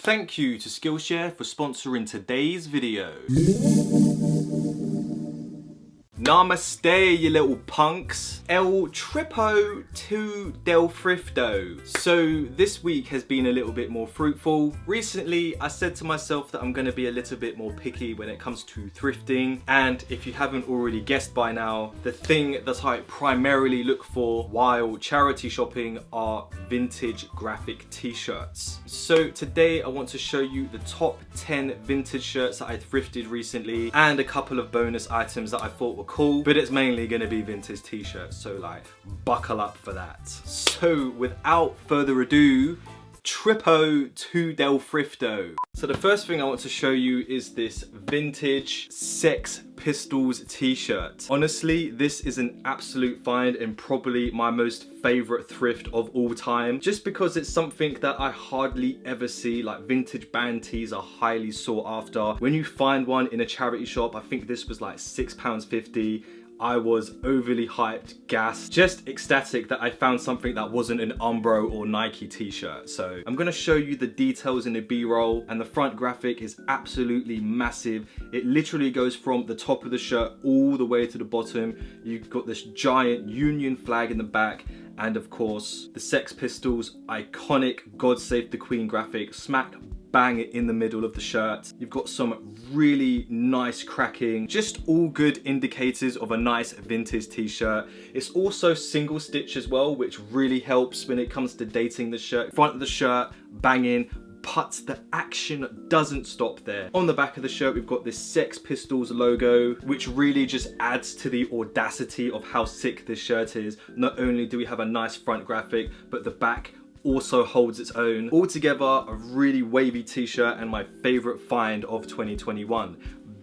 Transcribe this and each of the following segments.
Thank you to Skillshare for sponsoring today's video. Namaste, you little punks. El tripo to del thrifto. So this week has been a little bit more fruitful. Recently, I said to myself that I'm going to be a little bit more picky when it comes to thrifting. And if you haven't already guessed by now, the thing that I primarily look for while charity shopping are vintage graphic t-shirts. So today I want to show you the top 10 vintage shirts that I thrifted recently and a couple of bonus items that I thought were cool, but it's mainly going to be vintage t-shirts, so like buckle up for that. So without further ado, tripo to del thrifto. So the first thing I want to show you is this vintage Sex Pistols t-shirt. Honestly, this is an absolute find and probably my most favorite thrift of all time, just because it's something that I hardly ever see. Like, vintage band tees are highly sought after. When you find one in a charity shop, I think this was like £6.50. I was overly hyped, gassed, just ecstatic that I found something that wasn't an Umbro or Nike t-shirt. So I'm gonna show you the details in the B-roll, and the front graphic is absolutely massive. It literally goes from the top of the shirt all the way to the bottom. You've got this giant Union flag in the back, and of course the Sex Pistols iconic God Save the Queen graphic smack bang in the middle of the shirt. You've got some really nice cracking, just all good indicators of a nice vintage t-shirt. It's also single stitch as well, which really helps when it comes to dating the shirt. Front of the shirt, banging, but the action doesn't stop there. On the back of the shirt, we've got this Sex Pistols logo, which really just adds to the audacity of how sick this shirt is. Not only do we have a nice front graphic, but the back also holds its own. Altogether, a really wavy t-shirt and my favorite find of 2021.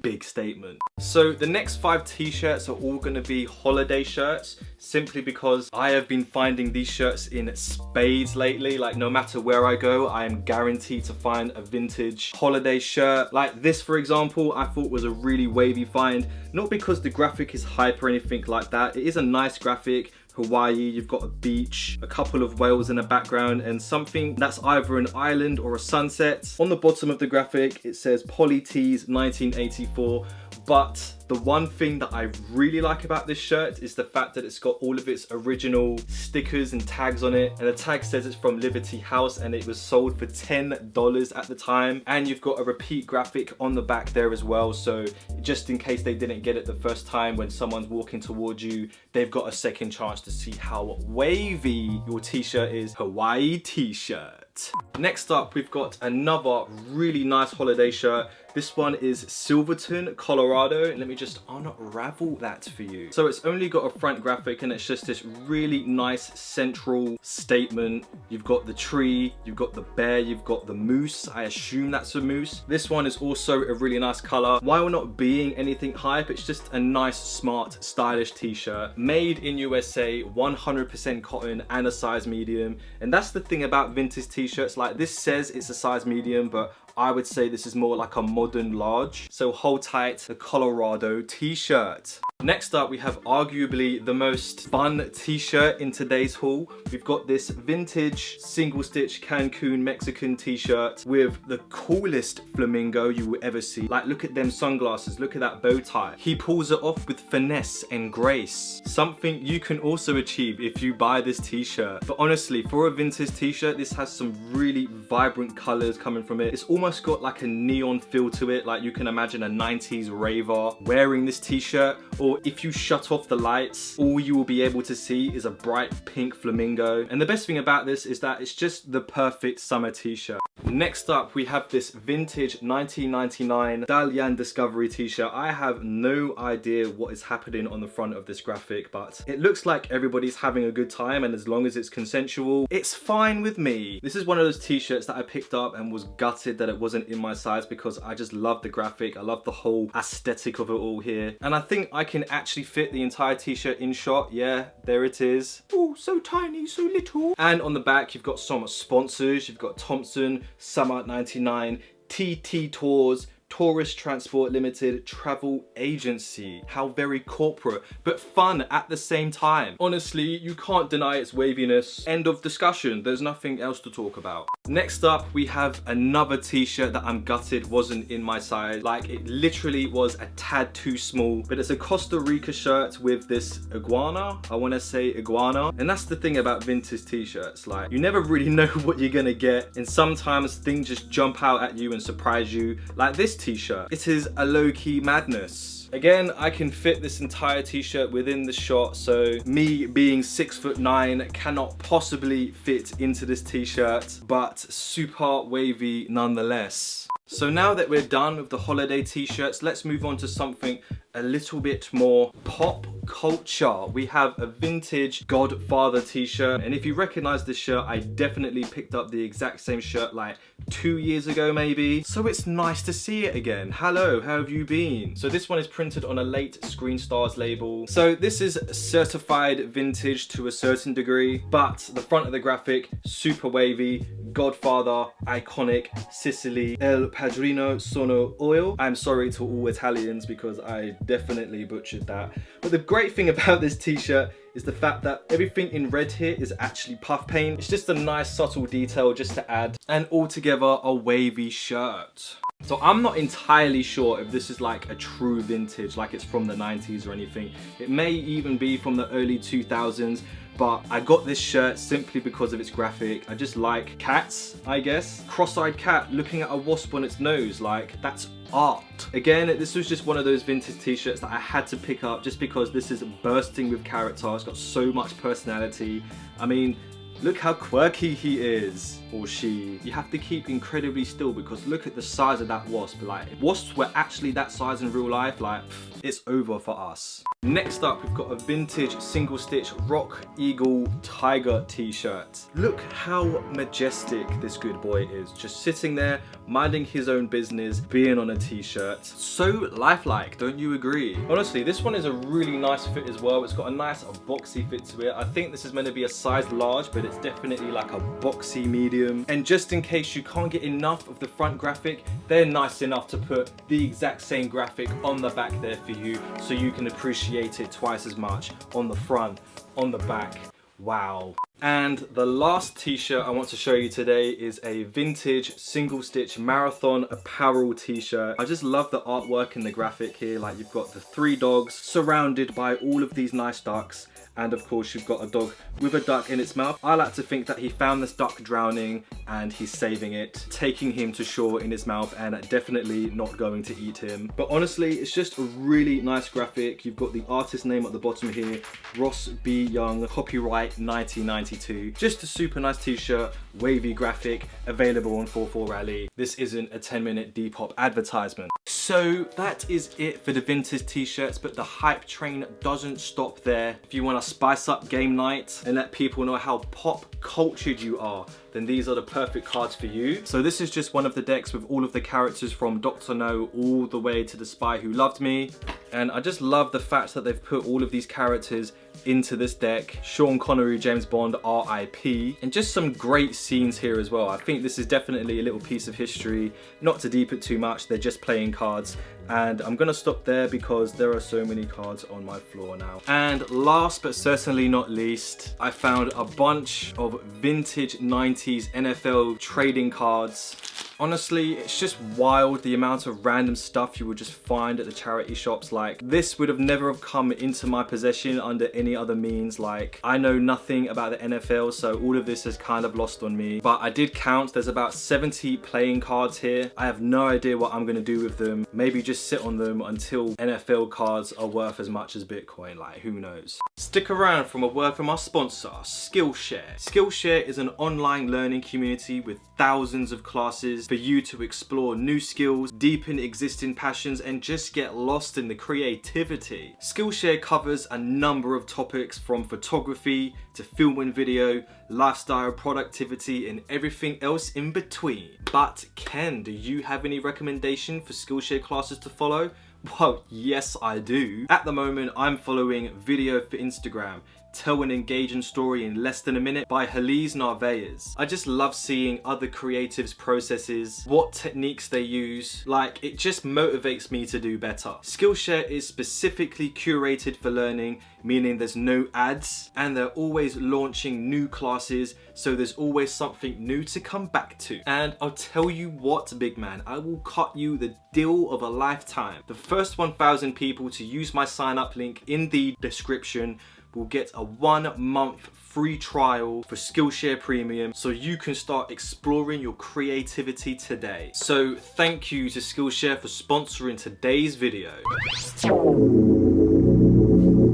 Big statement. So the next 5 t-shirts are all going to be holiday shirts, simply because I have been finding these shirts in spades lately. Like, no matter where I go, I am guaranteed to find a vintage holiday shirt. Like this, for example, I thought was a really wavy find, not because the graphic is hype or anything like that. It is a nice graphic. Hawaii, you've got a beach, a couple of whales in the background, and something that's either an island or a sunset. On the bottom of the graphic, it says Poly Tees 1984, but the one thing that I really like about this shirt is the fact that it's got all of its original stickers and tags on it, and the tag says it's from Liberty House and it was sold for $10 at the time. And you've got a repeat graphic on the back there as well, so just in case they didn't get it the first time, when someone's walking towards you, they've got a second chance to see how wavy your t-shirt is. Hawaii t-shirt. Next up, we've got another really nice holiday shirt. This one is Silverton, Colorado. Let me just unravel that for you. So it's only got a front graphic and it's just this really nice central statement. You've got the tree, you've got the bear, you've got the moose. I assume that's a moose. This one is also a really nice color. While not being anything hype, it's just a nice, smart, stylish t-shirt. Made in USA, 100% cotton and a size medium. And that's the thing about vintage t-shirts. Like, this says it's a size medium, but I would say this is more like a modern large. So hold tight, the Colorado t-shirt. Next up, we have arguably the most fun t-shirt in today's haul. We've got this vintage single stitch Cancun Mexican t-shirt with the coolest flamingo you will ever see. Like, look at them sunglasses, look at that bow tie. He pulls it off with finesse and grace. Something you can also achieve if you buy this t-shirt. But honestly, for a vintage t-shirt, this has some really vibrant colors coming from it. It's almost got like a neon feel to it. Like, you can imagine a 90s raver wearing this t-shirt, or if you shut off the lights, all you will be able to see is a bright pink flamingo. And the best thing about this is that it's just the perfect summer t-shirt. Next up, we have this vintage 1999 Dalyan Discovery t-shirt. I have no idea what is happening on the front of this graphic, but it looks like everybody's having a good time, and as long as it's consensual, it's fine with me. This is one of those t-shirts that I picked up and was gutted that it wasn't in my size, because I just love the graphic. I love the whole aesthetic of it all here. And I think I can actually fit the entire t-shirt in shot. Yeah, there it is. Oh, so tiny, so little. And on the back, you've got some sponsors. You've got Thompson, Summer 99, TT Tours, Tourist Transport Limited, travel agency. How very corporate, but fun at the same time. Honestly, you can't deny its waviness. End of discussion. There's nothing else to talk about. Next up, we have another t-shirt that I'm gutted wasn't in my size. Like, it literally was a tad too small, but it's a Costa Rica shirt with this iguana. I want to say iguana. And that's the thing about vintage t-shirts. Like, you never really know what you're gonna get, and sometimes things just jump out at you and surprise you. Like this t-shirt. It is a low-key madness. Again, I can fit this entire t-shirt within the shot, so me being 6'9" cannot possibly fit into this t-shirt, but super wavy nonetheless. So now that we're done with the holiday t-shirts, let's move on to something a little bit more pop culture. We have a vintage Godfather t-shirt, and if you recognize this shirt, I definitely picked up the exact same shirt like 2 years ago maybe, so it's nice to see it again. Hello, how have you been? So this one is printed on a late Screen Stars label, so this is certified vintage to a certain degree, but the front of the graphic, super wavy, Godfather, iconic, Sicily, El Padrino sono oil. I'm sorry to all Italians because I definitely butchered that. But the great thing about this t-shirt is the fact that everything in red here is actually puff paint. It's just a nice subtle detail just to add, and altogether a wavy shirt. So I'm not entirely sure if this is like a true vintage, like it's from the 90s or anything. It may even be from the early 2000s, but I got this shirt simply because of its graphic. I just like cats, I guess. Cross-eyed cat looking at a wasp on its nose, like that's art. Again, this was just one of those vintage t-shirts that I had to pick up just because this is bursting with character. It's got so much personality. I mean, look how quirky he is, or she. You have to keep incredibly still because look at the size of that wasp. Like, if wasps were actually that size in real life, like, it's over for us. Next up, we've got a vintage single stitch Rock Eagle Tiger t-shirt. Look how majestic this good boy is. Just sitting there, minding his own business, being on a t-shirt. So lifelike, don't you agree? Honestly, this one is a really nice fit as well. It's got a nice boxy fit to it. I think this is meant to be a size large, but it's definitely like a boxy medium. And just in case you can't get enough of the front graphic, they're nice enough to put the exact same graphic on the back there for you, so you can appreciate it twice as much on the front, on the back. Wow. And the last t-shirt I want to show you today is a vintage single stitch marathon apparel t-shirt. I just love the artwork and the graphic here. Like, you've got the 3 dogs surrounded by all of these nice ducks, and of course you've got a dog with a duck in its mouth. I like to think that he found this duck drowning and he's saving it, taking him to shore in his mouth, and definitely not going to eat him. But honestly, it's just a really nice graphic. You've got the artist name at the bottom here, Ross B. Young, copyright 1992. Just a super nice t-shirt, wavy graphic, available on 44 Rally. This isn't a 10-minute Depop advertisement. So that is it for the vintage t-shirts, but the hype train doesn't stop there. If you want to spice up game night and let people know how pop cultured you are, then these are the perfect cards for you. So this is just one of the decks with all of the characters from Dr. No all the way to the Spy Who Loved Me. And I just love the fact that they've put all of these characters into this deck. Sean Connery, James Bond, RIP. And just some great scenes here as well. I think this is definitely a little piece of history. Not to deep it too much, they're just playing cards. And I'm gonna stop there because there are so many cards on my floor now. And last but certainly not least, I found a bunch of vintage 90s NFL trading cards. Honestly, it's just wild the amount of random stuff you would just find at the charity shops. Like, this would have never have come into my possession under any other means. Like, I know nothing about the NFL, so all of this is kind of lost on me. But I did count, there's about 70 playing cards here. I have no idea what I'm gonna do with them. Maybe just sit on them until NFL cards are worth as much as Bitcoin, like, who knows. Stick around for a word from our sponsor, Skillshare. Skillshare is an online learning community with thousands of classes for you to explore new skills, deepen existing passions, and just get lost in the creativity. Skillshare covers a number of topics from photography to film and video, lifestyle, productivity, and everything else in between. But Ken, do you have any recommendation for Skillshare classes to follow? Well, yes I do. At the moment, I'm following Video for Instagram, Tell an Engaging Story in Less Than a Minute by Halise Narvaez. I just love seeing other creatives' processes, what techniques they use. Like, it just motivates me to do better. Skillshare is specifically curated for learning, meaning there's no ads, and they're always launching new classes, so there's always something new to come back to. And I'll tell you what, big man, I will cut you the deal of a lifetime. The first 1,000 people to use my sign up link in the description will get a 1 month free trial for Skillshare Premium, so you can start exploring your creativity today. So thank you to Skillshare for sponsoring today's video.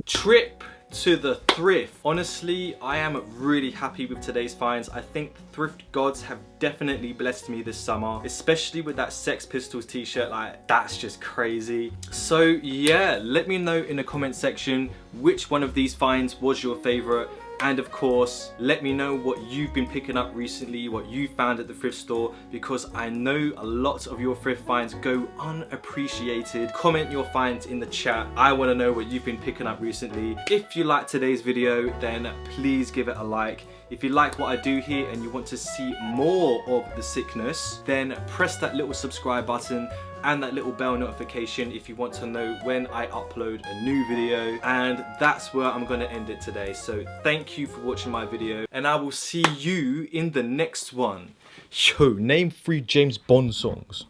Trip to the thrift. Honestly, I am really happy with today's finds. I think the thrift gods have definitely blessed me this summer, especially with that Sex Pistols t-shirt. Like, that's just crazy. So yeah, let me know in the comment section which one of these finds was your favorite. And of course, let me know what you've been picking up recently, what you found at the thrift store, because I know a lot of your thrift finds go unappreciated. Comment your finds in the chat. I want to know what you've been picking up recently. If you liked today's video, then please give it a like. If you like what I do here and you want to see more of the sickness, then press that little subscribe button and that little bell notification if you want to know when I upload a new video. And that's where I'm gonna end it today. So thank you for watching my video, and I will see you in the next one. Yo, name 3 James Bond songs.